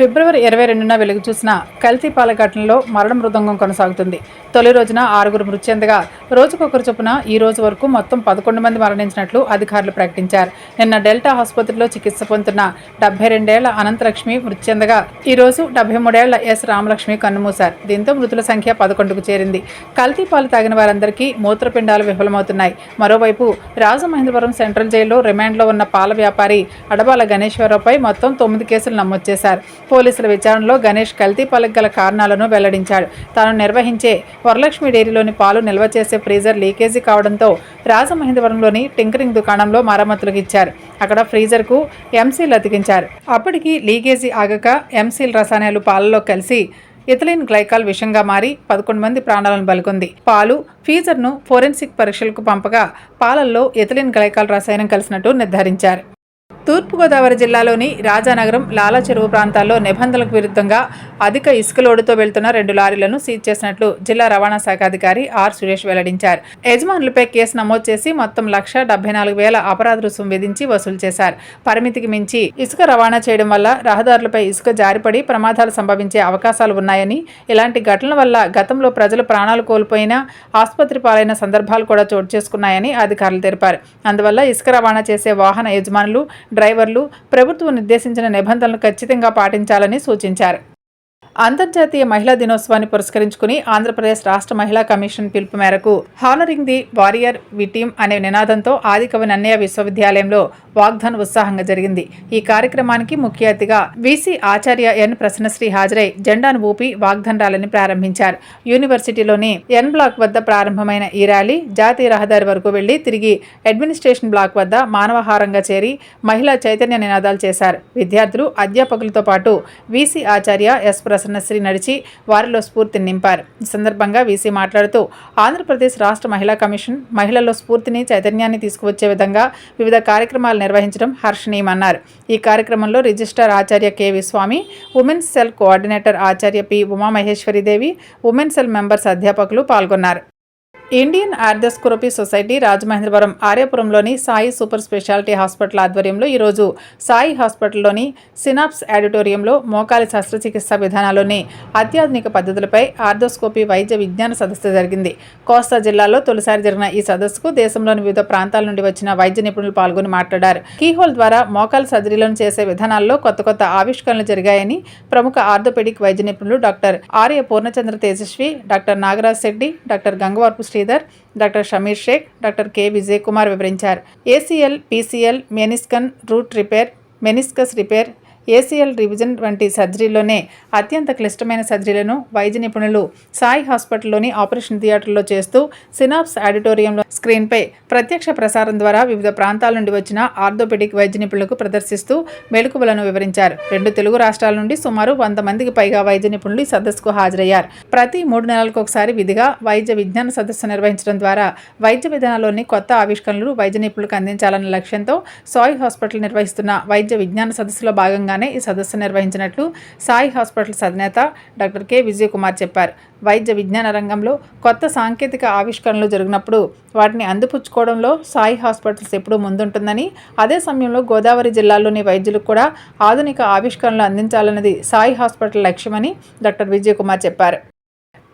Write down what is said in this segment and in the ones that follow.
ఫిబ్రవరి 22న వెలుగు చూసిన కల్తీపాల ఘటనలో మరణ మృదంగం కొనసాగుతుంది. తొలి రోజున 6 మృతి చెందగా రోజుకొకరు చొప్పున ఈ రోజు వరకు మొత్తం 11 మంది మరణించినట్లు అధికారులు ప్రకటించారు. నిన్న డెల్టా ఆసుపత్రిలో చికిత్స పొందుతున్న 72 ఏళ్ల అనంతలక్ష్మి మృతి చెందగా ఈ రోజు 73 ఏళ్ల ఎస్ రామలక్ష్మి కన్నుమూశారు. దీంతో మృతుల సంఖ్య 11కు చేరింది. కల్తీపాలు తాగిన వారందరికీ మూత్రపిండాలు విఫలమవుతున్నాయి. మరోవైపు రాజమహేంద్రవరం సెంట్రల్ జైల్లో రిమాండ్లో ఉన్న పాల వ్యాపారి అడబాల గణేశ్వరరావుపై మొత్తం 9 కేసులు నమోదు చేశారు. పోలీసుల విచారణలో గణేష్ కల్తీపాలకు గల కారణాలను వెల్లడించాడు. తాను నిర్వహించే వరలక్ష్మి డైరీలోని పాలు నిల్వ చేసే ఫ్రీజర్ లీకేజీ కావడంతో రాజమహేంద్రవరంలోని టింకరింగ్ దుకాణంలో మరమ్మతులకు ఇచ్చారు. అక్కడ ఫ్రీజర్కు ఎంసీల్ అతికించారు. అప్పటికి లీకేజీ ఆగక ఎంసీల్ రసాయనాలు పాలలో కలిసి ఇథిలిన్ గ్లైకాల్ విషంగా మారి 11 మంది ప్రాణాలను బలికొంది. పాలు ఫ్రీజర్ను ఫోరెన్సిక్ పరీక్షలకు పంపగా పాలల్లో ఇథిలిన్ గ్లైకాల్ రసాయనం కలిసినట్టు నిర్ధారించారు. తూర్పుగోదావరి జిల్లాలోని రాజానగరం, లాలా చెరువు ప్రాంతాల్లో నిబంధనలకు విరుద్ధంగా అధిక ఇసుక లోడుతో వెళ్తున్న 2 లారీలను సీజ్ చేసినట్లు జిల్లా రవాణా శాఖ అధికారి ఆర్ సురేష్ వెల్లడించారు. యజమానులపై కేసు నమోదు చేసి మొత్తం 1,74,000 అపరాధ రుసుం విధించి వసూలు చేశారు. పరిమితికి మించి ఇసుక రవాణా చేయడం వల్ల రహదారులపై ఇసుక జారిపడి ప్రమాదాలు సంభవించే అవకాశాలు ఉన్నాయని, ఇలాంటి ఘటనల వల్ల గతంలో ప్రజలు ప్రాణాలు కోల్పోయినా ఆసుపత్రి పాలైన సందర్భాలు కూడా చోటు చేసుకున్నాయని అధికారులు తెలిపారు. అందువల్ల ఇసుక రవాణా చేసే వాహన యజమానులు, డ్రైవర్లు ప్రభుత్వం నిర్దేశించిన నిబంధనలను ఖచ్చితంగా పాటించాలని సూచించారు. అంతర్జాతీయ మహిళా దినోత్సవాన్ని పురస్కరించుకుని ఆంధ్రప్రదేశ్ రాష్ట్ర మహిళా కమిషన్ పిలుపు మేరకు honouring the warrior we team అనే నినాదంతో ఆదికవి నన్నయ్య విశ్వవిద్యాలయంలో వాగ్దాన్ ఉత్సాహంగా జరిగింది. ఈ కార్యక్రమానికి ముఖ్య అతిథిగా వీసీ ఆచార్య ఎన్ ప్రసన్నశ్రీ హాజరై జెండాను ఊపి వాగ్దాన్ ర్యాలీని ప్రారంభించారు. యూనివర్సిటీలోని ఎన్ బ్లాక్ వద్ద ప్రారంభమైన ఈ ర్యాలీ జాతీయ రహదారి వరకు వెళ్లి తిరిగి అడ్మినిస్ట్రేషన్ బ్లాక్ వద్ద మానవహారంగా చేరి మహిళా చైతన్య నినాదాలు చేశారు. విద్యార్థులు, అధ్యాపకులతో పాటు వీసీ ఆచార్య ఎస్ ప్రసన్నశ్రీ నడిచి వారిలో స్ఫూర్తిని నింపారు. ఈ సందర్భంగా వీసీ మాట్లాడుతూ ఆంధ్రప్రదేశ్ రాష్ట్ర మహిళా కమిషన్ మహిళల్లో స్ఫూర్తిని, చైతన్యాన్ని తీసుకువచ్చే విధంగా వివిధ కార్యక్రమాలు నిర్వహించడం హర్షణీయమన్నారు. ఈ కార్యక్రమంలో registrar Acharya KV Swamy, women's cell coordinator Acharya P Umamaheswaridevi, women cell members అధ్యాపకులు పాల్గొన్నారు. ఇండియన్ ఆర్థోస్కోపీ సొసైటీ రాజమహేంద్రవరం ఆర్యపురంలోని సాయి సూపర్ స్పెషాలిటీ హాస్పిటల్ ఆధ్వర్యంలో ఈరోజు సాయి హాస్పిటల్లోని సినాప్స్ ఆడిటోరియంలో మోకాలి శస్త్రచికిత్స విధానాల్లోని అత్యాధునిక పద్ధతులపై ఆర్థోస్కోపీ వైద్య విజ్ఞాన సదస్సు జరిగింది. కోస్తా జిల్లాలో తొలిసారి జరిగిన ఈ సదస్సుకు దేశంలోని వివిధ ప్రాంతాల నుండి వచ్చిన వైద్య నిపుణులు పాల్గొని మాట్లాడారు. కీహోల్ ద్వారా మోకాలి సర్జరీలను చేసే విధానాల్లో కొత్త ఆవిష్కరణలు జరిగాయని ప్రముఖ ఆర్థోపెడిక్ వైద్య నిపుణులు doctor Arya Purnachandra Tejaswi, doctor Nagaraj Shetty, doctor Gangavarapu Sridhar, doctor Shameer Sheikh, doctor K Vijay Kumar వివరించారు. ACL, PCL, meniscal root repair, meniscus repair, ACL revision వంటి సర్జరీలోనే అత్యంత క్లిష్టమైన సర్జరీలను వైద్య నిపుణులు సాయి హాస్పిటల్లోని ఆపరేషన్ థియేటర్లో చేస్తూ సినాప్స్ ఆడిటోరియంలో స్క్రీన్పై ప్రత్యక్ష ప్రసారం ద్వారా వివిధ ప్రాంతాల నుండి వచ్చిన ఆర్థోపెడిక్ వైద్య నిపుణులకు ప్రదర్శిస్తూ మెలకువలను వివరించారు. 2 తెలుగు రాష్ట్రాల నుండి సుమారు 100 మందికి పైగా వైద్య నిపుణులు ఈ సదస్సుకు హాజరయ్యారు. ప్రతి 3 నెలలకు ఒకసారి విధిగా వైద్య విజ్ఞాన సదస్సు నిర్వహించడం ద్వారా వైద్య విధానాల్లోని కొత్త ఆవిష్కరణలు వైద్య నిపుణులకు అందించాలన్న లక్ష్యంతో సాయి హాస్పిటల్ నిర్వహిస్తున్న వైద్య విజ్ఞాన సదస్సులో భాగంగా ఈ సదస్సు నిర్వహించినట్లు సాయి హాస్పిటల్స్ అధినేత డాక్టర్ కె విజయ్ కుమార్ చెప్పారు. వైద్య విజ్ఞాన రంగంలో కొత్త సాంకేతిక ఆవిష్కరణలు జరిగినప్పుడు వాటిని అందిపుచ్చుకోవడంలో సాయి హాస్పిటల్స్ ఎప్పుడూ ముందుంటుందని, అదే సమయంలో గోదావరి జిల్లాలోని వైద్యులకు కూడా ఆధునిక ఆవిష్కరణలు అందించాలన్నది సాయి హాస్పిటల్ లక్ష్యమని డాక్టర్ విజయ్ కుమార్ చెప్పారు.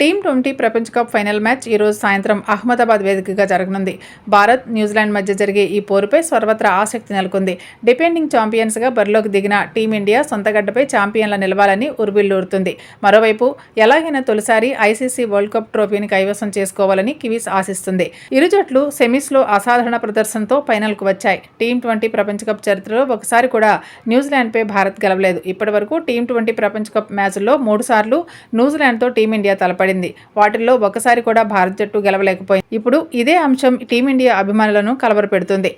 టీ20 ప్రపంచ కప్ ఫైనల్ మ్యాచ్ ఈరోజు సాయంత్రం అహ్మదాబాద్ వేదికగా జరగనుంది. భారత్, న్యూజిలాండ్ మధ్య జరిగే ఈ పోరుపై సర్వత్రా ఆసక్తి నెలకొంది. డిపెండింగ్ ఛాంపియన్స్గా బరిలోకి దిగిన టీమిండియా సొంతగడ్డపై ఛాంపియన్ల నిలవాలని ఉర్బిల్లూరుతుంది. మరోవైపు ఎలాగైనా తొలిసారి ఐసీసీ వరల్డ్ కప్ ట్రోఫీని కైవసం చేసుకోవాలని కివీస్ ఆశిస్తుంది. ఇరు జట్లు సెమీస్లో అసాధారణ ప్రదర్శనతో ఫైనల్కు వచ్చాయి. టీ20 ప్రపంచ కప్ చరిత్రలో ఒకసారి కూడా న్యూజిలాండ్పై భారత్ గెలవలేదు. ఇప్పటి వరకు టీ20 ప్రపంచ కప్ మ్యాచ్ల్లో 3 సార్లు న్యూజిలాండ్తో టీమిండియా తలపడింది. వాటిల్లో ఒకసారి కూడా భారత్ జట్టు గెలవలేకపోయింది. ఇప్పుడు ఇదే అంశం టీమిండియా అభిమానులను కలవరపెడుతుంది.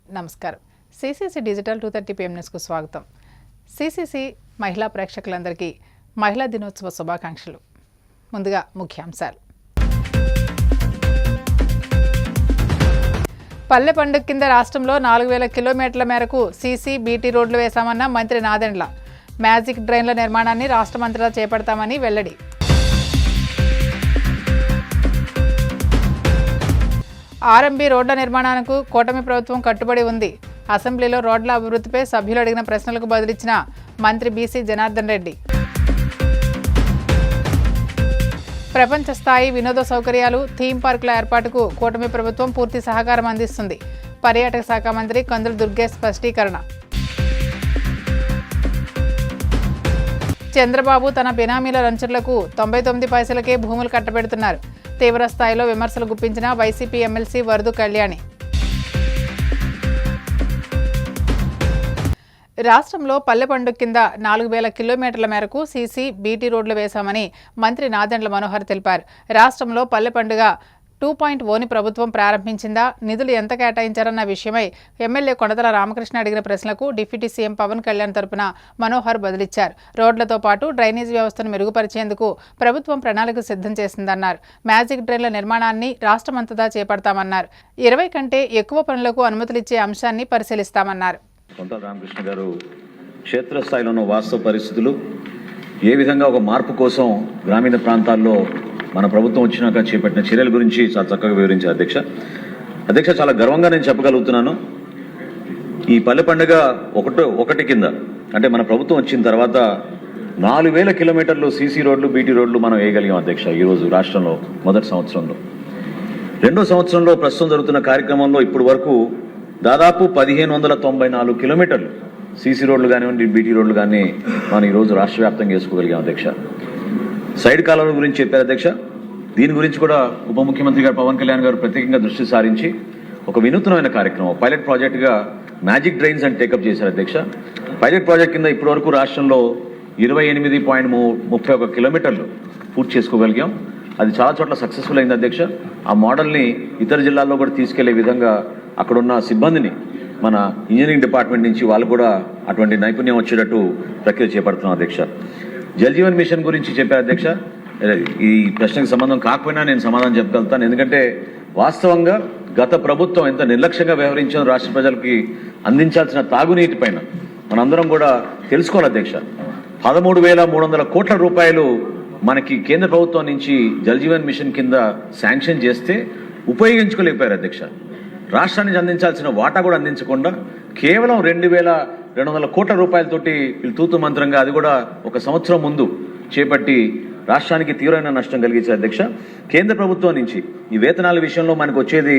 నమస్కారం. సిసిసి డిజిటల్ 230 PM న్యూస్కు స్వాగతం. సిసిసి మహిళా ప్రేక్షకులందరికీ మహిళా దినోత్సవ శుభాకాంక్షలు. ముందుగా ముఖ్యాంశాలు. పల్లె పండుగ కింద రాష్ట్రంలో 4,000 కిలోమీటర్ల మేరకు సీసీ, బీటీ రోడ్లు వేశామన్న మంత్రి నాదెండ్ల. మ్యాజిక్ డ్రైన్ల నిర్మాణాన్ని రాష్ట్రమంతటా చేపడతామని వెల్లడి. ఆర్ఎంబీ రోడ్ల నిర్మాణానికి కూటమి ప్రభుత్వం కట్టుబడి ఉంది. అసెంబ్లీలో రోడ్ల అభివృద్ధిపై సభ్యులు అడిగిన ప్రశ్నలకు బదులిచ్చిన మంత్రి బీసీ జనార్దన్ రెడ్డి. ప్రపంచ స్థాయి వినోద సౌకర్యాలు, థీమ్ పార్కుల ఏర్పాటుకు కూటమి ప్రభుత్వం పూర్తి సహకారం అందిస్తుంది. పర్యాటక శాఖ మంత్రి కందుల దుర్గేష్ స్పష్టీకరణ. చంద్రబాబు తన బినామీల లంచర్లకు 99 పైసలకే భూములు కట్టబెడుతున్నారు. తీవ్ర స్థాయిలో విమర్శలు గుప్పించిన వైసీపీ ఎమ్మెల్సీ వరదు కళ్యాణి. రాష్ట్రంలో పల్లె పండుగ కింద 4000 కిలోమీటర్ల మేరకు సీసీ, బీటీ రోడ్లు వేశామని మంత్రి నాదెండ్ల మనోహర్ తెలిపారు. రాష్ట్రంలో పల్లె పండుగ 2.0ని ప్రభుత్వం ప్రారంభించిందా, నిధులు ఎంత కేటాయించారన్న విషయమై ఎమ్మెల్యే కొణదల రామకృష్ణ అడిగిన ప్రశ్నలకు డిప్యూటీ సీఎం పవన్ కళ్యాణ్ తరపున మనోహర్ బదులిచ్చారు. రోడ్లతో పాటు డ్రైనేజ్ వ్యవస్థను మెరుగుపరిచేందుకు ప్రభుత్వం ప్రణాళిక సిద్ధం చేసిందన్నారు. మ్యాజిక్ డ్రైన్ల నిర్మాణాన్ని రాష్ట్రమంతటా చేపడతామన్నారు. 20 కంటే ఎక్కువ పనులకు అనుమతులిచ్చే అంశాన్ని పరిశీలిస్తామన్నారు. కొణదల రామకృష్ణ గారు క్షేత్రస్థాయిలో ఉన్న వాస్తవ పరిస్థితులు, ఏ విధంగా ఒక మార్పు కోసం గ్రామీణ ప్రాంతాల్లో మన ప్రభుత్వం వచ్చినాక చేపట్టిన చర్యల గురించి చాలా చక్కగా వివరించారు. అధ్యక్ష చాలా గర్వంగా నేను చెప్పగలుగుతున్నాను. ఈ పల్లె పండుగ ఒకటి కింద అంటే మన ప్రభుత్వం వచ్చిన తర్వాత 4000 కిలోమీటర్లు సీసీ రోడ్లు, బీటీ రోడ్లు మనం వేయగలిగాం అధ్యక్ష. ఈరోజు రాష్ట్రంలో మొదటి సంవత్సరంలో. రెండో సంవత్సరంలో ప్రస్తుతం జరుగుతున్న కార్యక్రమంలో ఇప్పటి వరకు దాదాపు 1594 కిలోమీటర్లు సీసీ రోడ్లు కానివ్వండి, బీటీ రోడ్లు కానీ మనం ఈరోజు రాష్ట్ర వ్యాప్తంగా వేసుకోగలిగాం అధ్యక్ష. సైడ్ కాలువల గురించి చెప్పారు అధ్యక్ష. దీని గురించి కూడా ఉప ముఖ్యమంత్రి గారు పవన్ కళ్యాణ్ గారు ప్రత్యేకంగా దృష్టి సారించి ఒక వినూత్నమైన కార్యక్రమం పైలట్ ప్రాజెక్టుగా మ్యాజిక్ డ్రైన్స్ అని టేకప్ చేశారు అధ్యక్ష. పైలట్ ప్రాజెక్ట్ కింద ఇప్పటి వరకు రాష్ట్రంలో 28.31 కిలోమీటర్లు పూర్తి చేసుకోగలిగాం. అది చాలా చోట్ల సక్సెస్ఫుల్ అయింది అధ్యక్ష. ఆ మోడల్ని ఇతర జిల్లాల్లో కూడా తీసుకెళ్లే విధంగా అక్కడున్న సిబ్బందిని మన ఇంజనీరింగ్ డిపార్ట్మెంట్ నుంచి వాళ్ళు కూడా అటువంటి నైపుణ్యం వచ్చేటట్టు ప్రక్రియ చేపడుతున్నాం అధ్యక్ష. జల్ జీవన్ మిషన్ గురించి చెప్పారు అధ్యక్ష. ఈ ప్రశ్నకు సంబంధం కాకపోయినా నేను సమాధానం చెప్పగలుగుతాను. ఎందుకంటే వాస్తవంగా గత ప్రభుత్వం ఎంత నిర్లక్ష్యంగా వ్యవహరించారో రాష్ట్ర ప్రజలకి అందించాల్సిన తాగునీటి పైన మనందరం కూడా తెలుసుకోవాలి అధ్యక్ష. 13,300 కోట్ల రూపాయలు మనకి కేంద్ర ప్రభుత్వం నుంచి జల్ జీవన్ మిషన్ కింద శాంక్షన్ చేస్తే ఉపయోగించుకోలేకపోయారు అధ్యక్ష. రాష్ట్రానికి అందించాల్సిన వాటా కూడా అందించకుండా కేవలం 2,200 కోట్ల రూపాయలతోటి వీళ్ళు తూతు మంత్రంగా అది కూడా ఒక సంవత్సరం ముందు చేపట్టి రాష్ట్రానికి తీవ్రమైన నష్టం కలిగించారు అధ్యక్ష. కేంద్ర ప్రభుత్వం నుంచి ఈ వేతనాల విషయంలో మనకు వచ్చేది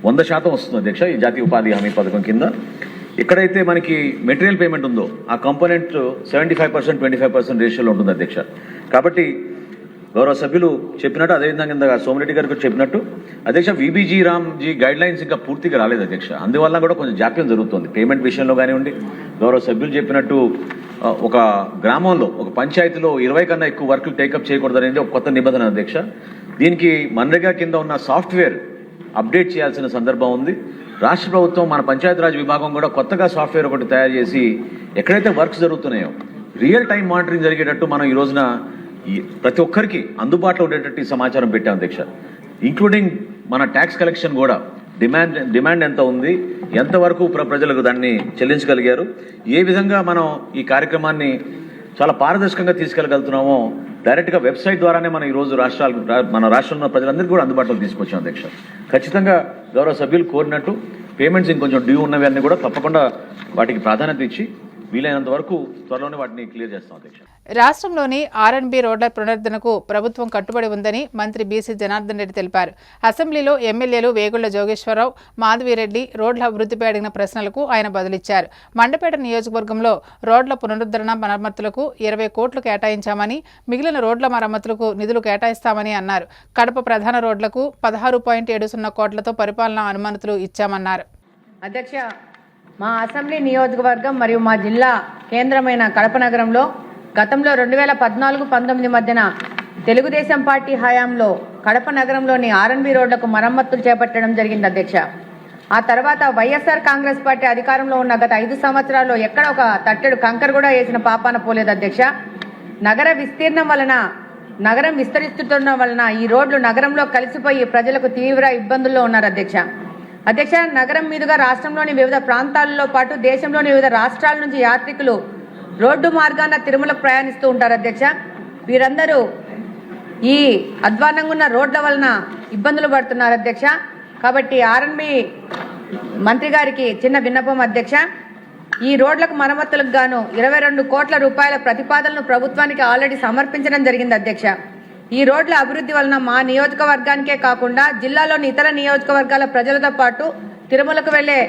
100% వస్తుంది అధ్యక్ష. ఈ జాతీయ ఉపాధి హామీ పథకం కింద ఎక్కడైతే మనకి మెటీరియల్ పేమెంట్ ఉందో ఆ కాంపోనెంట్ 75%, 25% రేషియోలో ఉంటుంది అధ్యక్ష. కాబట్టి గౌరవ సభ్యులు చెప్పినట్టు, అదేవిధంగా సోమిరెడ్డి గారికి చెప్పినట్టు అధ్యక్ష, విబీజీ రామ్జీ గైడ్ లైన్స్ ఇంకా పూర్తిగా రాలేదు అధ్యక్ష. అందువల్ల కూడా కొంచెం జాప్యం జరుగుతుంది పేమెంట్ విషయంలో కానివ్వండి. గౌరవ సభ్యులు చెప్పినట్టు ఒక గ్రామంలో ఒక పంచాయతీలో 20 కన్నా ఎక్కువ వర్కులు టేకప్ చేయకూడదు అనేది ఒక కొత్త నిబంధన అధ్యక్ష. దీనికి మన్రేగా కింద ఉన్న సాఫ్ట్వేర్ అప్డేట్ చేయాల్సిన సందర్భం ఉంది. రాష్ట్ర ప్రభుత్వం మన పంచాయతీరాజ్ విభాగం కూడా కొత్తగా సాఫ్ట్వేర్ ఒకటి తయారు చేసి ఎక్కడైతే వర్క్స్ జరుగుతున్నాయో రియల్ టైం మానిటరింగ్ జరిగేటట్టు మనం ఈ రోజున ప్రతి ఒక్కరికి అందుబాటులో ఉండేటట్టు సమాచారం పెట్టాం అధ్యక్ష. ఇంక్లూడింగ్ మన ట్యాక్స్ కలెక్షన్ కూడా డిమాండ్ ఎంత ఉంది, ఎంతవరకు ప్రజలకు దాన్ని చెల్లించగలిగారు, ఏ విధంగా మనం ఈ కార్యక్రమాన్ని చాలా పారదర్శకంగా తీసుకెళ్లగలుగుతున్నామో డైరెక్ట్గా వెబ్సైట్ ద్వారానే మనం ఈరోజు మన రాష్ట్రంలో ప్రజలందరికీ కూడా అందుబాటులోకి తీసుకొచ్చాం అధ్యక్ష. ఖచ్చితంగా గౌరవ సభ్యులు కోరినట్టు పేమెంట్స్ ఇంకొంచెం డ్యూ ఉన్నవి అన్నీ కూడా తప్పకుండా వాటికి ప్రాధాన్యత ఇచ్చి వీలైనంత వరకు త్వరలోనే వాటిని క్లియర్ చేస్తాం అధ్యక్ష. రాష్ట్రంలోని ఆర్ఎండ్బి రోడ్ల పునరుద్ధరణకు ప్రభుత్వం కట్టుబడి ఉందని మంత్రి బీసీ జనార్దన్ రెడ్డి తెలిపారు. అసెంబ్లీలో ఎమ్మెల్యేలు వేగుళ్ల జోగేశ్వరరావు, మాధవిరెడ్డి రోడ్ల అభివృద్ధిపై అడిగిన ప్రశ్నలకు ఆయన బదులిచ్చారు. మండపేట నియోజకవర్గంలో రోడ్ల పునరుద్ధరణ మరమ్మతులకు 20 కోట్లు కేటాయించామని, మిగిలిన రోడ్ల మరమ్మతులకు నిధులు కేటాయిస్తామని అన్నారు. కడప ప్రధాన రోడ్లకు 16.70 కోట్లతో పరిపాలనా అనుమతులు ఇచ్చామన్నారు. అధ్యక్ష, మా అసెంబ్లీ నియోజకవర్గం మరియు మా జిల్లా కేంద్రమైన కడప నగరంలో గతంలో 2014-19 మధ్యన తెలుగుదేశం పార్టీ హయాంలో కడప నగరంలోని ఆర్ఎన్బి రోడ్లకు మరమ్మతులు చేపట్టడం జరిగింది అధ్యక్ష. ఆ తర్వాత వైఎస్ఆర్ కాంగ్రెస్ పార్టీ అధికారంలో ఉన్న గత 5 సంవత్సరాల్లో ఎక్కడ ఒక తట్టెడు కంకర కూడా వేసిన పాపాన పోలేదు అధ్యక్ష. నగర విస్తీర్ణం వలన, నగరం విస్తరిస్తున్న వలన ఈ రోడ్లు నగరంలో కలిసిపోయి ప్రజలకు తీవ్ర ఇబ్బందుల్లో ఉన్నారు అధ్యక్ష. నగరం మీదుగా రాష్ట్రంలోని వివిధ ప్రాంతాలలో పాటు దేశంలోని వివిధ రాష్ట్రాల నుంచి యాత్రికులు రోడ్డు మార్గాన తిరుమలకు ప్రయాణిస్తూ ఉంటారు అధ్యక్ష. వీరందరూ ఈ అధ్వానంగా ఉన్న రోడ్ల వలన ఇబ్బందులు పడుతున్నారు అధ్యక్ష. కాబట్టి ఆర్ఎన్బి మంత్రి గారికి చిన్న విన్నపం అధ్యక్ష. ఈ రోడ్లకు మరమ్మతులకు గాను 22 కోట్ల రూపాయల ప్రతిపాదనలు ప్రభుత్వానికి ఆల్రెడీ సమర్పించడం జరిగింది అధ్యక్ష. ఈ రోడ్ల అభివృద్ధి వలన మా నియోజకవర్గానికే కాకుండా జిల్లాలోని ఇతర నియోజకవర్గాల ప్రజలతో పాటు తిరుమలకు వెళ్లే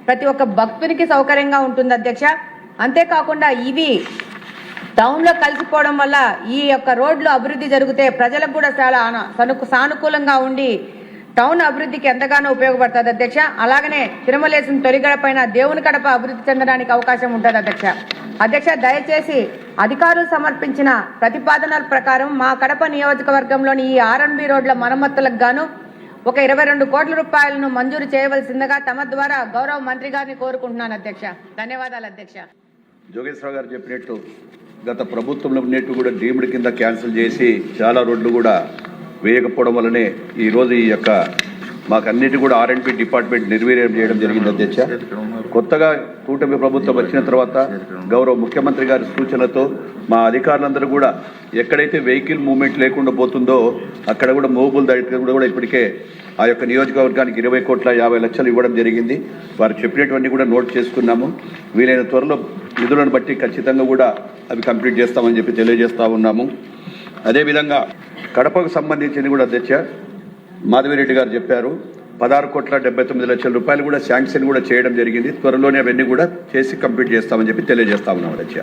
ప్రతి ఒక్క భక్తునికి సౌకర్యంగా ఉంటుంది అధ్యక్ష. అంతేకాకుండా ఇవి టౌన్లో కలిసిపోవడం వల్ల ఈ యొక్క రోడ్లు అభివృద్ధి జరిగితే ప్రజలకు కూడా చాలా సానుకూలంగా ఉండి టౌన్ అభివృద్ధికి ఎంతగానో ఉపయోగపడుతుంది అధ్యక్ష. అలాగనే తిరుమలేసిన తొలి గడపైన దేవుని కడప అభివృద్ధి చెందడానికి అవకాశం ఉంటుంది అధ్యక్ష. దయచేసి అధికారులు సమర్పించిన ప్రతిపాదనల ప్రకారం మా కడప నియోజకవర్గంలోని ఈ ఆర్ఎన్బి రోడ్ల మరమ్మతులకు గాను ఒక 22 కోట్ల రూపాయలను మంజూరు చేయవలసిందిగా తమ ద్వారా గౌరవ మంత్రి గారిని కోరుకుంటున్నాను అధ్యక్ష. ధన్యవాదాలు అధ్యక్ష. జోగేశ్వరరావు గారు చెప్పినట్టు గత ప్రభుత్వంలో ఉన్నట్టు కూడా డీమ్డ్ కింద క్యాన్సిల్ చేసి చాలా రోడ్లు కూడా వేయకపోవడం వల్లనే ఈరోజు ఈ యొక్క మాకన్నిటి కూడా ఆర్ఎండ్బి డిపార్ట్మెంట్ నిర్వీర్యం చేయడం జరిగింది అధ్యక్ష. కొత్తగా కూటమి ప్రభుత్వం వచ్చిన తర్వాత గౌరవ ముఖ్యమంత్రి గారి సూచనతో మా అధికారులందరూ కూడా ఎక్కడైతే వెహికల్ మూవ్మెంట్ లేకుండా పోతుందో అక్కడ కూడా మూవబుల్ దగ్గర కూడా ఇప్పటికే ఆ యొక్క నియోజకవర్గానికి 20,50,00,000 ఇవ్వడం జరిగింది. వారు చెప్పినటువంటి కూడా నోట్ చేసుకున్నాము. వీలైన త్వరలో నిధులను బట్టి ఖచ్చితంగా కూడా అవి కంప్లీట్ చేస్తామని చెప్పి తెలియజేస్తా ఉన్నాము. అదేవిధంగా కడపకు సంబంధించింది కూడా అధ్యక్ష మాధవిరెడ్డి గారు చెప్పారు 16,79,00,000 రూపాయలు కూడా శాంక్షన్ కూడా చేయడం జరిగింది. త్వరలోనే అవన్నీ కూడా చేసి కంప్లీట్ చేస్తామని చెప్పి తెలియజేస్తా ఉన్నాం అధ్యక్ష.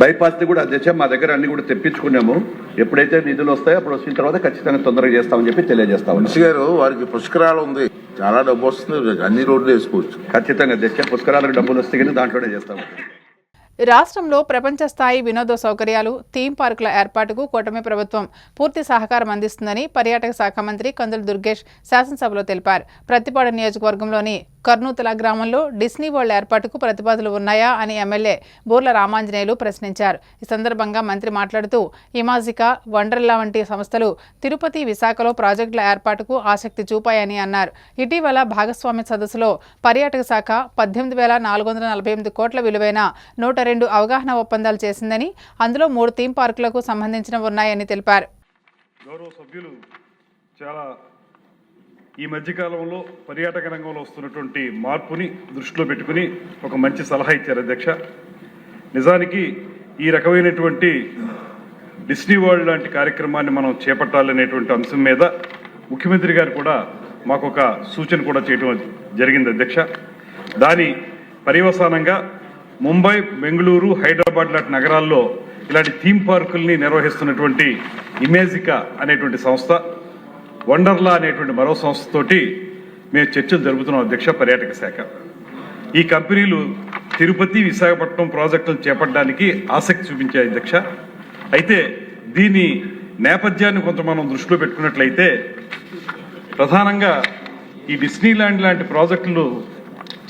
బైపాస్ కూడా అధ్యక్ష మా దగ్గర అన్ని కూడా తెప్పించుకున్నాము. ఎప్పుడైతే నిధులు వస్తాయో అప్పుడు వచ్చిన తర్వాత ఖచ్చితంగా తొందరగా చేస్తామని చెప్పి తెలియజేస్తా ఉన్నాం. గారు వారికి పుష్కరాలు ఉంది, చాలా డబ్బు వస్తుంది, అన్ని రోడ్లు వేసుకోవచ్చు. ఖచ్చితంగా అధ్యక్ష పుష్కరాలకు డబ్బులు వస్తే కానీ దాంట్లోనే చేస్తాము. రాష్ట్రంలో ప్రపంచ స్థాయి వినోద సౌకర్యాలు థీమ్ పార్కుల ఏర్పాటుకు కూటమి ప్రభుత్వం పూర్తి సహకారం అందిస్తుందని పర్యాటక శాఖ మంత్రి కందుల దుర్గేష్ శాసనసభలో తెలిపారు. ప్రతిపాడు నియోజకవర్గంలోని కర్నూతల గ్రామంలో డిస్నీ వరల్డ్ ఏర్పాటుకు ప్రతిపాదనలు ఉన్నాయా అని ఎమ్మెల్యే బూర్ల రామాంజనేయులు ప్రశ్నించారు. ఈ సందర్భంగా మంత్రి మాట్లాడుతూ ఇమాజికా, వండర్లా వంటి సంస్థలు తిరుపతి, విశాఖలో ప్రాజెక్టుల ఏర్పాటుకు ఆసక్తి చూపాయని అన్నారు. ఇటీవల భాగస్వామ్య సదస్సులో పర్యాటక శాఖ 18,448 కోట్ల విలువైన 102 అవగాహన ఒప్పందాలు చేసిందని, అందులో 3 థీమ్ పార్కులకు సంబంధించినవి ఉన్నాయని తెలిపారు. గౌరవ సభ్యులు చాలా ఈ మధ్యకాలంలో పర్యాటక రంగంలో వస్తున్నటువంటి మార్పుని దృష్టిలో పెట్టుకుని ఒక మంచి సలహా ఇచ్చారు అధ్యక్ష. నిజానికి ఈ రకమైనటువంటి డిస్నీ వరల్డ్ లాంటి కార్యక్రమాన్ని మనం చేపట్టాలనేటువంటి అంశం మీద ముఖ్యమంత్రి గారు కూడా మాకు ఒక సూచన కూడా చేయడం జరిగింది అధ్యక్ష. దాని పర్యవసానంగా ముంబై, బెంగళూరు, హైదరాబాద్ లాంటి నగరాల్లో ఇలాంటి థీమ్ పార్కుల్ని నిర్వహిస్తున్నటువంటి ఇమేజికా అనేటువంటి సంస్థ, వండర్లా అనేటువంటి మరో సంస్థతోటి మేము చర్చలు జరుపుతున్నాం అధ్యక్ష. పర్యాటక శాఖ ఈ కంపెనీలు తిరుపతి, విశాఖపట్నం ప్రాజెక్టులను చేపట్టడానికి ఆసక్తి చూపించాయి అధ్యక్ష. అయితే దీని నేపథ్యాన్ని కొంత మనం దృష్టిలో పెట్టుకున్నట్లయితే ప్రధానంగా ఈ డిస్నీ ల్యాండ్ లాంటి ప్రాజెక్టులు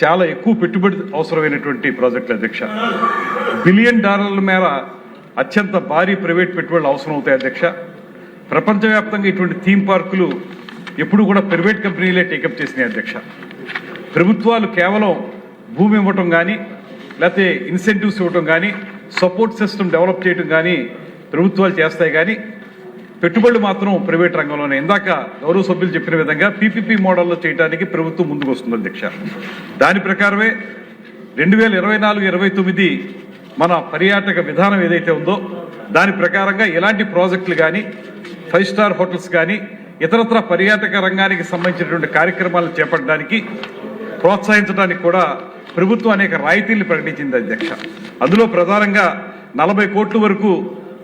చాలా ఎక్కువ పెట్టుబడి అవసరమైనటువంటి ప్రాజెక్టులు అధ్యక్ష. $1 బిలియన్ మేర అత్యంత భారీ ప్రైవేట్ పెట్టుబడులు అవసరం అవుతాయి అధ్యక్ష. ప్రపంచవ్యాప్తంగా ఇటువంటి థీమ్ పార్కులు ఎప్పుడు కూడా ప్రైవేట్ కంపెనీలే టేకప్ చేసినాయి అధ్యక్ష. ప్రభుత్వాలు కేవలం భూమి ఇవ్వటం కానీ, లేకపోతే ఇన్సెంటివ్స్ ఇవ్వటం కానీ, సపోర్ట్ సిస్టమ్ డెవలప్ చేయడం కానీ ప్రభుత్వాలు చేస్తాయి. కానీ పెట్టుబడులు మాత్రం ప్రైవేట్ రంగంలోనే. ఇందాక గౌరవ సభ్యులు చెప్పిన విధంగా పీపీపీ మోడల్లో చేయడానికి ప్రభుత్వం ముందుకు వస్తుంది అధ్యక్ష. దాని ప్రకారమే 2024-29 మన పర్యాటక విధానం ఏదైతే ఉందో దాని ప్రకారంగా ఎలాంటి ప్రాజెక్టులు కానీ, 5 స్టార్ హోటల్స్ కానీ, ఇతరత్ర పర్యాటక రంగానికి సంబంధించినటువంటి కార్యక్రమాలను చేపట్టడానికి, ప్రోత్సహించడానికి కూడా ప్రభుత్వం అనేక రాయితీలను ప్రకటించింది అధ్యక్ష. అందులో ప్రధానంగా 40 కోట్ల వరకు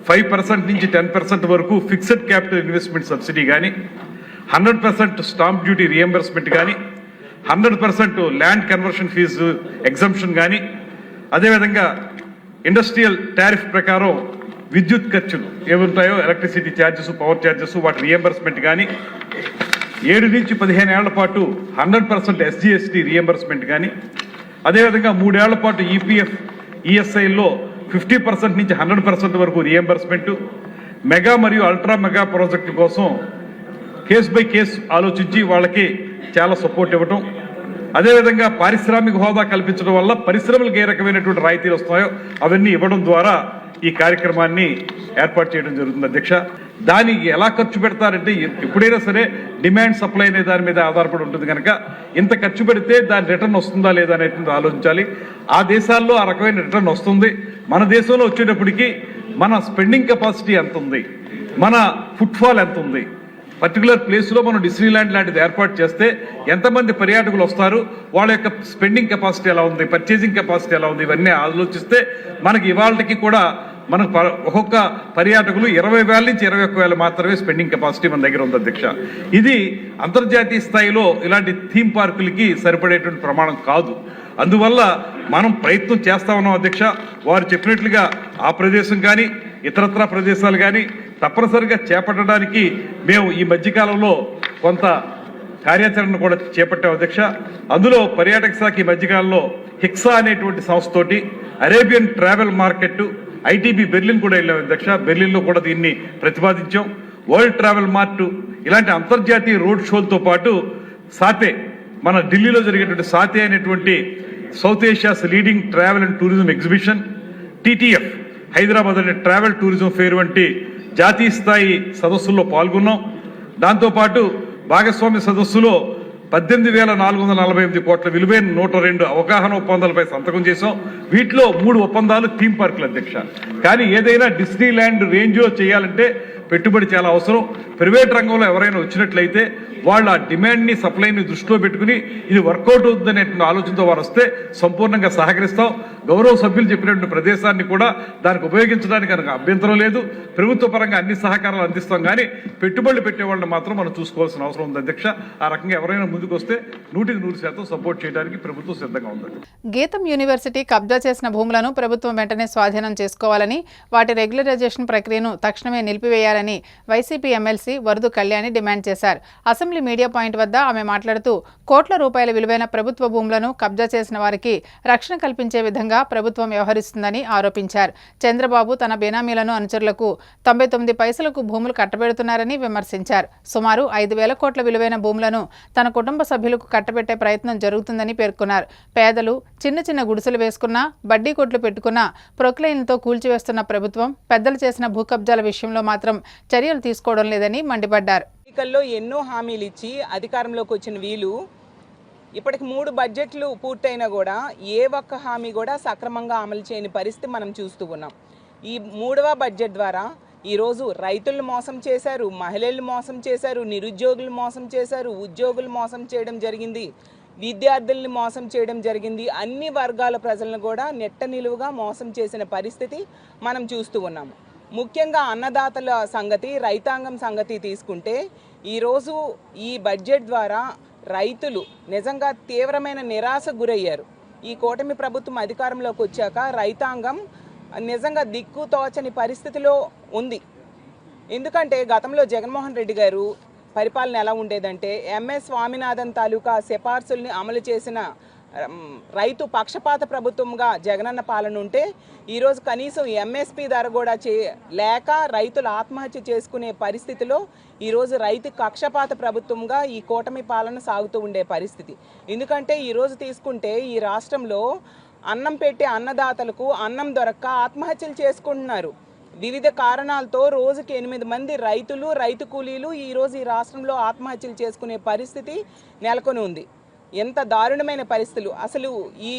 5% నుంచి 10% వరకు ఫిక్స్డ్ క్యాపిటల్ ఇన్వెస్ట్మెంట్ సబ్సిడీ కానీ, 100% స్టాంప్ డ్యూటీ రియంబర్స్మెంట్ కానీ, 100% ల్యాండ్ కన్వర్షన్ ఫీజు ఎగ్జంప్షన్ కానీ, అదేవిధంగా ఇండస్ట్రియల్ టారిఫ్ ప్రకారం విద్యుత్ ఖర్చులు ఏముంటాయో ఎలక్ట్రిసిటీ ఛార్జెస్, పవర్ ఛార్జెస్, వాటి రియంబర్స్మెంట్ కానీ, 7 నుంచి 15 ఏళ్ల పాటు 100% SGST రియంబర్స్మెంట్ కానీ, అదేవిధంగా 3 ఏళ్ల పాటు EPF, ESIలో 50% నుంచి 100% వరకు రియంబర్స్మెంట్, మెగా మరియు అల్ట్రా మెగా ప్రాజెక్టు కోసం కేస్ బై కేసు ఆలోచించి వాళ్ళకి చాలా సపోర్ట్ ఇవ్వటం, అదేవిధంగా పారిశ్రామిక హోదా కల్పించడం వల్ల పరిశ్రమలకు ఏ రకమైనటువంటి రాయితీలు వస్తాయో అవన్నీ ఇవ్వడం ద్వారా ఈ కార్యక్రమాన్ని ఏర్పాటు చేయడం జరుగుతుంది అధ్యక్ష. దానికి ఎలా ఖర్చు పెడతారంటే ఎప్పుడైనా సరే డిమాండ్ సప్లై అనే దాని మీద ఆధారపడి ఉంటుంది కనుక ఇంత ఖర్చు పెడితే దాని రిటర్న్ వస్తుందా లేదా అనేది ఆలోచించాలి. ఆ దేశాల్లో ఆ రకమైన రిటర్న్ వస్తుంది. మన దేశంలో వచ్చేటప్పటికి మన స్పెండింగ్ కెపాసిటీ ఎంత ఉంది, మన ఫుట్ఫాల్ ఎంత ఉంది, పర్టికులర్ ప్లేస్లో మనం డిస్నీల్యాండ్ లాంటిది ఏర్పాటు చేస్తే ఎంతమంది పర్యాటకులు వస్తారు, వాళ్ళ యొక్క స్పెండింగ్ కెపాసిటీ ఎలా ఉంది, పర్చేసింగ్ కెపాసిటీ ఎలా ఉంది, ఇవన్నీ ఆలోచిస్తే మనకి ఇవాళకి కూడా మనకు ఒక్కొక్క పర్యాటకులు 20,000 నుంచి 21,000 మాత్రమే స్పెండింగ్ కెపాసిటీ మన దగ్గర ఉంది అధ్యక్ష. ఇది అంతర్జాతీయ స్థాయిలో ఇలాంటి థీమ్ పార్కులకి సరిపడేటువంటి ప్రమాణం కాదు. అందువల్ల మనం ప్రయత్నం చేస్తా ఉన్నాం అధ్యక్ష. వారు చెప్పినట్లుగా ఆ ప్రదేశం కానీ ఇతరత్ర ప్రదేశాలు కానీ తప్పనిసరిగా చేపట్టడానికి మేము ఈ మధ్యకాలంలో కొంత కార్యాచరణ కూడా చేపట్టాం అధ్యక్ష. అందులో పర్యాటక శాఖ ఈ మధ్యకాలంలో హిక్సా అనేటువంటి సంస్థతోటి Arabian travel market ITB Berlin కూడా వెళ్ళాం అధ్యక్ష. బెర్లిన్లో కూడా దీన్ని ప్రతిపాదించాం. వరల్డ్ ట్రావెల్ మార్ట్ ఇలాంటి అంతర్జాతీయ రోడ్ షోలతో పాటు సాతే మన ఢిల్లీలో జరిగేటువంటి సాతే అనేటువంటి south Asia's leading travel and tourism exhibition, TTF Hyderabad అనే ట్రావెల్ టూరిజం ఫేర్ వంటి జాతీయ స్థాయి సదస్సుల్లో పాల్గొన్నాం. దాంతోపాటు భాగస్వామ్య సదస్సులో 18,448 కోట్ల విలువైన 102 అవగాహన ఒప్పందాలపై సంతకం చేశాం. వీటిలో 3 ఒప్పందాలు థీమ్ పార్కుల అధ్యక్ష. కానీ ఏదైనా డిస్నీల్యాండ్ రేంజ్లో చేయాలంటే పెట్టుబడి చాలా అవసరం. ప్రైవేట్ రంగంలో ఎవరైనా వచ్చినట్లయితే వాళ్ళ డిమాండ్ని సప్లైని దృష్టిలో పెట్టుకుని ఇది వర్కౌట్ అవుతుందనే ఆలోచనతో వారు వస్తే సంపూర్ణంగా సహకరిస్తాం. గౌరవ సభ్యులు చెప్పినటువంటి ప్రదేశాన్ని కూడా దానికి ఉపయోగించడానికి కనుక అభ్యంతరం లేదు. ప్రభుత్వ పరంగా అన్ని సహకారాలు అందిస్తాం. కానీ పెట్టుబడులు పెట్టే వాళ్ళని మాత్రం మనం చూసుకోవాల్సిన అవసరం ఉంది అధ్యక్ష. ఆ రకంగా ఎవరైనా ముందుకు వస్తే 100% సపోర్ట్ చేయడానికి ప్రభుత్వం సిద్ధంగా ఉంది. గీతం యూనివర్సిటీ కబ్జా చేసిన భూములను ప్రభుత్వం వెంటనే స్వాధీనం చేసుకోవాలని, వాటి రెగ్యులరైజేషన్ ప్రక్రియను తక్షణమే నిలిపివేయాలని YCP MLC Varudu Kalyani demand చేశారు. అసెంబ్లీ మీడియా పాయింట్ వద్ద ఆమె మాట్లాడుతూ కోట్ల రూపాయల విలువైన ప్రభుత్వ భూములను కబ్జా చేసిన వారికి రక్షణ కల్పించే విధంగా ప్రభుత్వం వ్యవహరిస్తుందని ఆరోపించారు. చంద్రబాబు తన బేనామీలను అనుచరులకు 99 పైసలకు భూములు కట్టబెడుతున్నారని విమర్శించారు. సుమారు 5,000 కోట్ల విలువైన భూములను తన కుటుంబ సభ్యులకు కట్టబెట్టే ప్రయత్నం జరుగుతుందని పేర్కొన్నారు. పేదలు చిన్న చిన్న గుడిసెలు వేసుకున్నా, బడ్డీ కొట్లు పెట్టుకున్నా ప్రొక్లైన్లతో కూల్చివేస్తున్న ప్రభుత్వం పెద్దలు చేసిన భూ కబ్జాల విషయంలో మాత్రం చర్యలు తీసుకోవడం లేదని మండిపడ్డారు. ఎన్నికల్లో ఎన్నో హామీలు ఇచ్చి అధికారంలోకి వచ్చిన వీళ్ళు ఇప్పటికి 3 బడ్జెట్లు పూర్తయినా కూడా ఏ ఒక్క హామీ కూడా సక్రమంగా అమలు చేయని పరిస్థితి మనం చూస్తూ ఉన్నాం. ఈ 3వ బడ్జెట్ ద్వారా ఈరోజు రైతులను మోసం చేశారు, మహిళలు మోసం చేశారు, నిరుద్యోగులు మోసం చేశారు, ఉద్యోగులు మోసం చేయడం జరిగింది, విద్యార్థుల్ని మోసం చేయడం జరిగింది. అన్ని వర్గాల ప్రజలను కూడా నెట్ట నిలువుగా మోసం చేసిన పరిస్థితి మనం చూస్తూ ఉన్నాము. ముఖ్యంగా అన్నదాతల సంగతి, రైతాంగం సంగతి తీసుకుంటే ఈరోజు ఈ బడ్జెట్ ద్వారా రైతులు నిజంగా తీవ్రమైన నిరాశకు గురయ్యారు. ఈ కూటమి ప్రభుత్వం అధికారంలోకి వచ్చాక రైతాంగం నిజంగా దిక్కు తోచని పరిస్థితిలో ఉంది. ఎందుకంటే గతంలో జగన్మోహన్ రెడ్డి గారు పరిపాలన ఎలా ఉండేదంటే ఎంఎస్ స్వామినాథన్ తాలూకా సిఫార్సుల్ని అమలు చేసిన రైతు పక్షపాత ప్రభుత్వంగా జగనన్న పాలన ఉంటే ఈరోజు కనీసం ఎంఎస్పి ధర కూడా లేక రైతులు ఆత్మహత్య చేసుకునే పరిస్థితిలో ఈరోజు రైతు పక్షపాత ప్రభుత్వంగా ఈ కూటమి పాలన సాగుతూ ఉండే పరిస్థితి. ఎందుకంటే ఈరోజు తీసుకుంటే ఈ రాష్ట్రంలో అన్నం పెట్టే అన్నదాతలకు అన్నం దొరక్క ఆత్మహత్యలు చేసుకుంటున్నారు. వివిధ కారణాలతో రోజుకి 8 మంది రైతులు, రైతు కూలీలు ఈరోజు ఈ రాష్ట్రంలో ఆత్మహత్యలు చేసుకునే పరిస్థితి నెలకొని ఉంది. ఎంత దారుణమైన పరిస్థితులు. అసలు ఈ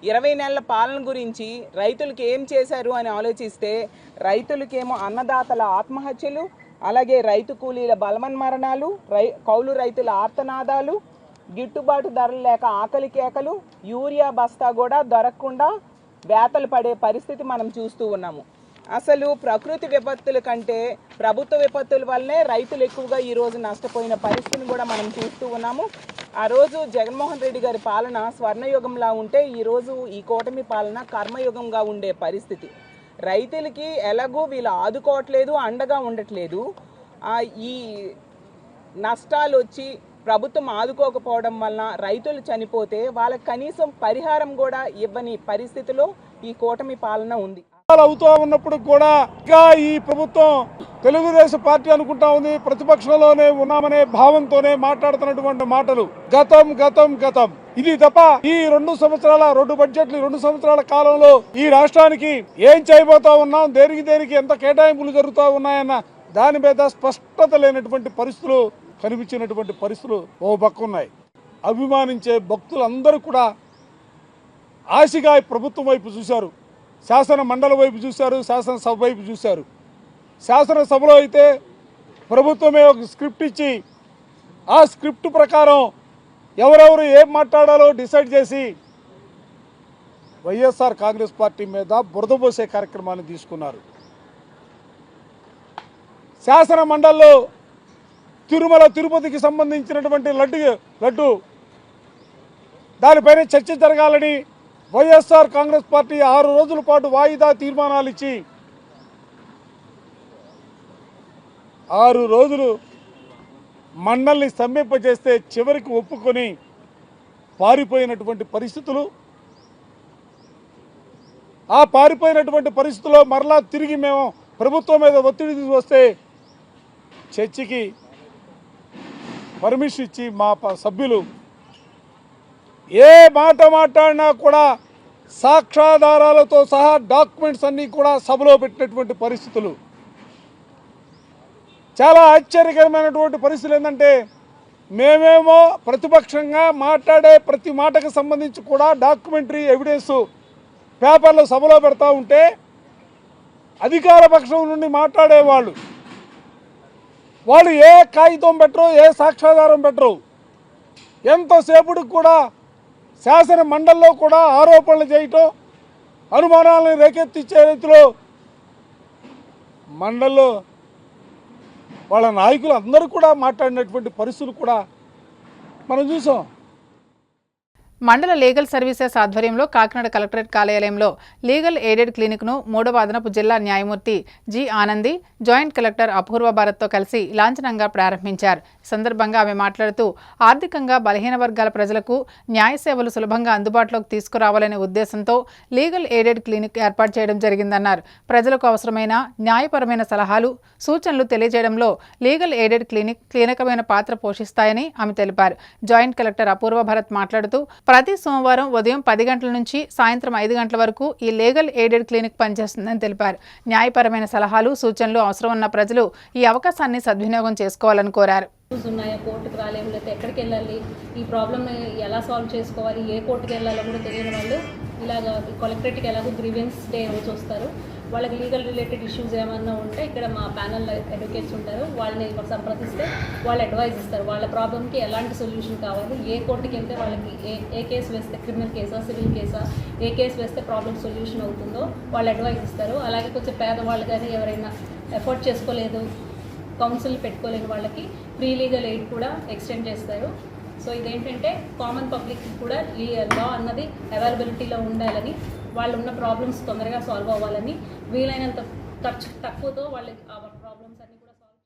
20 నెలల పాలన గురించి రైతులకు ఏం చేశారు అని ఆలోచిస్తే రైతులకేమో అన్నదాతల ఆత్మహత్యలు, అలాగే రైతు కూలీల బలవన్మరణాలు, కౌలు రైతుల ఆర్తనాదాలు, గిట్టుబాటు ధరలు లేక ఆకలి కేకలు, యూరియా బస్తా కూడా దొరకకుండా వేతలు పడే పరిస్థితి మనం చూస్తూ ఉన్నాము. అసలు ప్రకృతి విపత్తుల కంటే ప్రభుత్వ విపత్తుల వల్లనే రైతులు ఎక్కువగా ఈరోజు నష్టపోయిన పరిస్థితిని కూడా మనం చూస్తూ ఉన్నాము. ఆ రోజు జగన్మోహన్ రెడ్డి గారి పాలన స్వర్ణయుగంలా ఉంటే ఈరోజు ఈ కూటమి పాలన కర్మయుగంగా ఉండే పరిస్థితి. రైతులకి ఎలాగూ వీళ్ళు ఆదుకోవట్లేదు, అండగా ఉండట్లేదు. ఈ నష్టాలు వచ్చి ప్రభుత్వం ఆదుకోకపోవడం వలన రైతులు చనిపోతే వాళ్ళకి కనీసం పరిహారం కూడా ఇవ్వని పరిస్థితిలో ఈ కూటమి పాలన ఉంది. అవుతూ ఉన్నప్పుడు కూడా ఇంకా ఈ ప్రభుత్వం తెలుగుదేశం పార్టీ అనుకుంటా ఉంది ప్రతిపక్షంలోనే ఉన్నామనే భావంతోనే మాట్లాడుతున్నటువంటి మాటలు గతం గతం గతం. ఇది తప్ప ఈ 2 బడ్జెట్లు 2 సంవత్సరాల కాలంలో ఈ రాష్ట్రానికి ఏం చేయబోతా ఉన్నాం, దేనికి ఎంత కేటాయింపులు జరుగుతూ ఉన్నాయన్న దాని మీద స్పష్టత లేనటువంటి పరిస్థితులు కనిపించినటువంటి పరిస్థితులు ఓ పక్క ఉన్నాయి. అభిమానించే భక్తులందరూ కూడా ఆశగా ప్రభుత్వం వైపు చూశారు, శాసన మండలి వైపు చూశారు, శాసనసభ వైపు చూశారు. శాసనసభలో అయితే ప్రభుత్వమే ఒక స్క్రిప్ట్ ఇచ్చి ఆ స్క్రిప్ట్ ప్రకారం ఎవరెవరు ఏం మాట్లాడాలో డిసైడ్ చేసి వైఎస్ఆర్ కాంగ్రెస్ పార్టీ మీద బురద పోసే కార్యక్రమాన్ని తీసుకున్నారు. శాసన మండలిలో తిరుమల తిరుపతికి సంబంధించినటువంటి లడ్డు దానిపైన చర్చ జరగాలని వైఎస్ఆర్ కాంగ్రెస్ పార్టీ 6 రోజుల పాటు వాయిదా తీర్మానాలు ఇచ్చి 6 రోజులు మండలిని స్తంభింపజేస్తే చివరికి ఒప్పుకొని పారిపోయినటువంటి పరిస్థితులు. ఆ పారిపోయినటువంటి పరిస్థితుల్లో మరలా తిరిగి మేము ప్రభుత్వం మీద ఒత్తిడి వస్తే చర్చకి పర్మిషన్ ఇచ్చి మా సభ్యులు ఏ మాట మాట్లాడినా కూడా సాక్ష్యాధారాలతో సహా డాక్యుమెంట్స్ అన్నీ కూడా సభలో పెట్టినటువంటి పరిస్థితులు. చాలా ఆశ్చర్యకరమైనటువంటి పరిస్థితులు ఏంటంటే మేమేమో ప్రతిపక్షంగా మాట్లాడే ప్రతి మాటకు సంబంధించి కూడా డాక్యుమెంటరీ ఎవిడెన్స్ పేపర్లో సభలో పెడతా ఉంటే అధికార పక్షం నుండి మాట్లాడేవాళ్ళు ఏ కాగితం పెట్టరు, ఏ సాక్ష్యాధారం పెట్టరు. ఎంతసేపటికి కూడా శాసన మండలిలో కూడా ఆరోపణలు చేయటం, అనుమానాలను రేకెత్తించే రీతిలో మండలిలో వాళ్ళ నాయకులు అందరూ కూడా మాట్లాడినటువంటి పరిస్థితులు కూడా మనం చూసాం. మండల లీగల్ సర్వీసెస్ ఆధ్వర్యంలో కాకినాడ కలెక్టరేట్ కార్యాలయంలో లీగల్ ఎయిడెడ్ క్లినిక్ను 3వ అదనపు జిల్లా న్యాయమూర్తి జి ఆనంది జాయింట్ కలెక్టర్ అపూర్వ భారత్తో కలిసి లాంఛనంగా ప్రారంభించారు. ఈ సందర్భంగా ఆమె మాట్లాడుతూ ఆర్థికంగా బలహీన వర్గాల ప్రజలకు న్యాయ సేవలు సులభంగా అందుబాటులోకి తీసుకురావాలనే ఉద్దేశంతో లీగల్ ఎయిడెడ్ క్లినిక్ ఏర్పాటు చేయడం జరిగిందన్నారు. ప్రజలకు అవసరమైన న్యాయపరమైన సలహాలు సూచనలు తెలియజేయడంలో లీగల్ ఎయిడెడ్ క్లినిక్ కీలకమైన పాత్ర పోషిస్తాయని ఆమె తెలిపారు. జాయింట్ కలెక్టర్ అపూర్వ భారత్ మాట్లాడుతూ ప్రతి సోమవారం ఉదయం 10 గంటల నుంచి సాయంత్రం 5 గంటల వరకు ఈ లీగల్ ఎయిడెడ్ క్లినిక్ పనిచేస్తుందని తెలిపారు. న్యాయపరమైన సలహాలు సూచనలు అవసరం ఉన్న ప్రజలు ఈ అవకాశాన్ని సద్వినియోగం చేసుకోవాలని కోరారు. ఉన్నాయా, కోర్టుకు రాలేము, లేకపోతే ఎక్కడికి వెళ్ళాలి, ఈ ప్రాబ్లమ్ని ఎలా సాల్వ్ చేసుకోవాలి, ఏ కోర్టుకి వెళ్ళాలో కూడా తెలియని వాళ్ళు ఇలాగ కలెక్టరేట్కి ఎలాగో గ్రీవెన్స్ డే రోజు వస్తారు. వాళ్ళకి లీగల్ రిలేటెడ్ ఇష్యూస్ ఏమన్నా ఉంటే ఇక్కడ మా ప్యానల్ అడ్వకేట్స్ ఉంటారు, వాళ్ళని సంప్రదిస్తే వాళ్ళు అడ్వైజ్ ఇస్తారు. వాళ్ళ ప్రాబ్లమ్కి ఎలాంటి సొల్యూషన్ కావాలి, ఏ కోర్టుకి వెళ్తే వాళ్ళకి ఏ కేసు వేస్తే క్రిమినల్ కేసా సివిల్ కేసా, ఏ కేసు వేస్తే ప్రాబ్లమ్ సొల్యూషన్ అవుతుందో వాళ్ళు అడ్వైజ్ ఇస్తారు. అలాగే కొంచెం పేదవాళ్ళు కానీ ఎవరైనా ఎఫోర్డ్ చేసుకోలేదు, కౌన్సిల్ పెట్టుకోలేని వాళ్ళకి ప్రీ లీగల్ ఎయిడ్ కూడా ఎక్స్టెండ్ చేస్తారు. సో ఇదేంటంటే కామన్ పబ్లిక్ కూడా లా అన్నది అవైలబిలిటీలో ఉండాలని, వాళ్ళు ఉన్న ప్రాబ్లమ్స్ తొందరగా సాల్వ్ అవ్వాలని, వీలైనంత ఖర్చు తక్కువతో వాళ్ళకి ఆ ప్రాబ్లమ్స్ అన్ని కూడా సాల్వ్.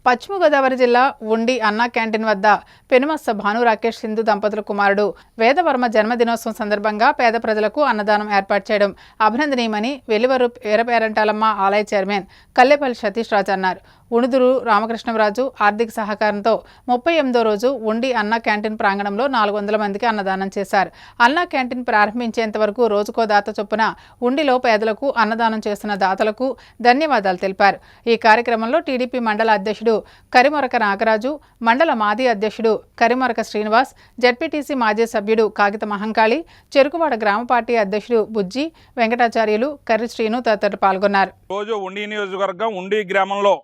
పశ్చిమ గోదావరి జిల్లా ఉండి అన్నా క్యాంటీన్ వద్ద పెనుమస్స భాను రాకేష్ సింధు దంపతుల కుమారుడు వేదవర్మ జన్మదినోత్సవం సందర్భంగా పేద ప్రజలకు అన్నదానం ఏర్పాటు చేయడం అభినందనీయమని వెలివరు వీరపేరంటాలమ్మ ఆలయ చైర్మన్ కల్లెపల్లి సతీష్ రాజు అన్నారు. ఉణుదురు రామకృష్ణరాజు ఆర్థిక సహకారంతో 38వ రోజు ఉండి అన్నా క్యాంటీన్ ప్రాంగణంలో 400 మందికి అన్నదానం చేశారు. అన్నా క్యాంటీన్ ప్రారంభించేంత వరకు రోజుకో దాత చొప్పున ఉండిలో పేదలకు అన్నదానం చేస్తున్న దాతలకు ధన్యవాదాలు తెలిపారు. ఈ కార్యక్రమంలో టీడీపీ మండల అధ్యక్షుడు కరిమొరక నాగరాజు, మండల మాజీ అధ్యక్షుడు కరిమొరక శ్రీనివాస్, జడ్పీటీసీ మాజీ సభ్యుడు కాగిత మహంకాళి, చెరుకువాడ గ్రామ పార్టీ అధ్యక్షుడు బుజ్జి వెంకటాచార్యులు, కర్రి శ్రీను తదితరులు పాల్గొన్నారు. రోజు ఉండి నియోజకవర్గం ఉండి గ్రామంలో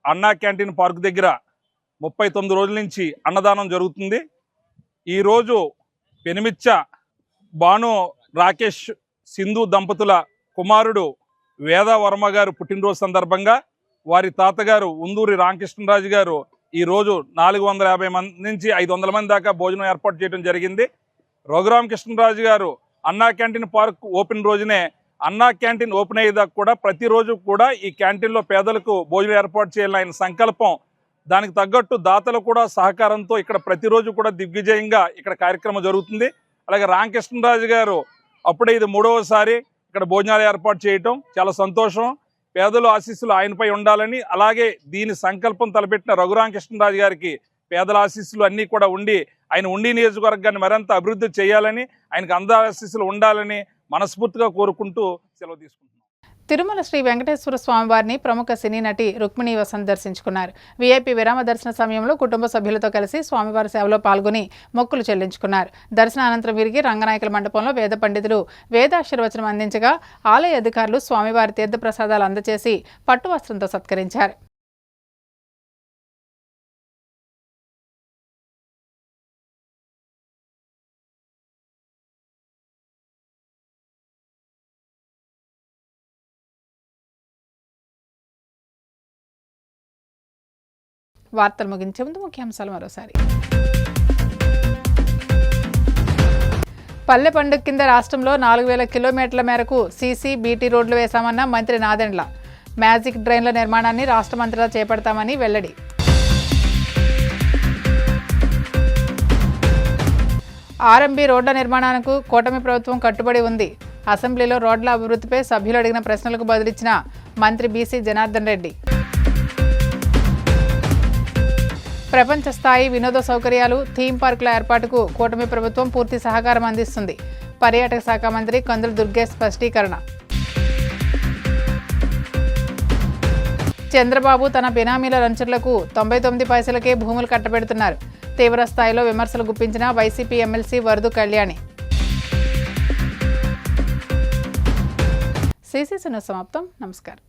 అన్నా క్యాంటీన్ పార్క్ దగ్గర 39 రోజుల నుంచి అన్నదానం జరుగుతుంది. ఈరోజు పెనుమిచ్చ భాను రాకేష్ సింధు దంపతుల కుమారుడు వేదవర్మ గారు పుట్టినరోజు సందర్భంగా వారి తాతగారు ఉందూరి రామకృష్ణరాజు గారు ఈరోజు 450 మంది నుంచి 500 మంది దాకా భోజనం ఏర్పాటు చేయడం జరిగింది. రఘురామకృష్ణరాజు గారు అన్నా క్యాంటీన్ పార్క్ ఓపెన్ రోజునే అన్నా క్యాంటీన్ ఓపెన్ అయ్యేదాకా కూడా ప్రతిరోజు కూడా ఈ క్యాంటీన్లో పేదలకు భోజనం ఏర్పాటు చేయాలని ఆయన సంకల్పం. దానికి తగ్గట్టు దాతలు కూడా సహకారంతో ఇక్కడ ప్రతిరోజు కూడా దిగ్విజయంగా ఇక్కడ కార్యక్రమం జరుగుతుంది. అలాగే రామకృష్ణరాజు గారు అప్పుడే ఇది 3వసారి ఇక్కడ భోజనాలు ఏర్పాటు చేయటం చాలా సంతోషం. పేదల ఆశీస్సులు ఆయనపై ఉండాలని, అలాగే దీని సంకల్పం తలపెట్టిన రఘురామకృష్ణరాజు గారికి పేదల ఆశీస్సులు అన్నీ కూడా ఉండి ఆయన ఉండి నియోజకవర్గాన్ని మరింత అభివృద్ధి చేయాలని, ఆయనకు అందరి ఆశీస్సులు ఉండాలని మనస్ఫూర్తిగా కోరుకుంటూ సెలవు తీసుకుంటున్నాం. తిరుమల శ్రీ వెంకటేశ్వర స్వామివారిని ప్రముఖ సినీ నటి రుక్మిణి వసంత్ దర్శించుకున్నారు. వీఐపీ విరామ దర్శన సమయంలో కుటుంబ సభ్యులతో కలిసి స్వామివారి సేవలో పాల్గొని మొక్కులు చెల్లించుకున్నారు. దర్శన అనంతరం వీరికి రంగనాయకుల మండపంలో వేద పండితులు వేదాశీర్వచనం అందించగా ఆలయ అధికారులు స్వామివారి తీర్థప్రసాదాలు అందజేసి పట్టు వస్త్రంతో సత్కరించారు. వార్తలు ముగించే ముందు ముఖ్యాంశాలు మరోసారి. పల్లె పండుగ కింద రాష్ట్రంలో 4000 కిలోమీటర్ల మేరకు సీసీ బీటీ రోడ్లు వేశామన్న మంత్రి నాదెండ్ల. మ్యాజిక్ డ్రైన్ల నిర్మాణాన్ని రాష్ట్ర మంత్రిగా చేపడతామని వెల్లడి. ఆర్ఎంబీ రోడ్ల నిర్మాణానికి కూటమి ప్రభుత్వం కట్టుబడి ఉంది. అసెంబ్లీలో రోడ్ల అభివృద్ధిపై సభ్యులు అడిగిన ప్రశ్నలకు బదులిచ్చిన మంత్రి బీసీ జనార్దన్ రెడ్డి. ప్రపంచ స్థాయి వినోద సౌకర్యాలు, థీమ్ పార్కుల ఏర్పాటుకు కూటమి ప్రభుత్వం పూర్తి సహకారం అందిస్తుంది. పర్యాటక శాఖ మంత్రి కందుల దుర్గేష్ స్పష్టీకరణ. చంద్రబాబు తన బినామీల లంచర్లకు 99 పైసలకే భూములు కట్టబెడుతున్నారు. తీవ్ర స్థాయిలో విమర్శలు గుప్పించిన YCP MLC Varudu Kalyani. CCC news సమాప్తం. నమస్కారం.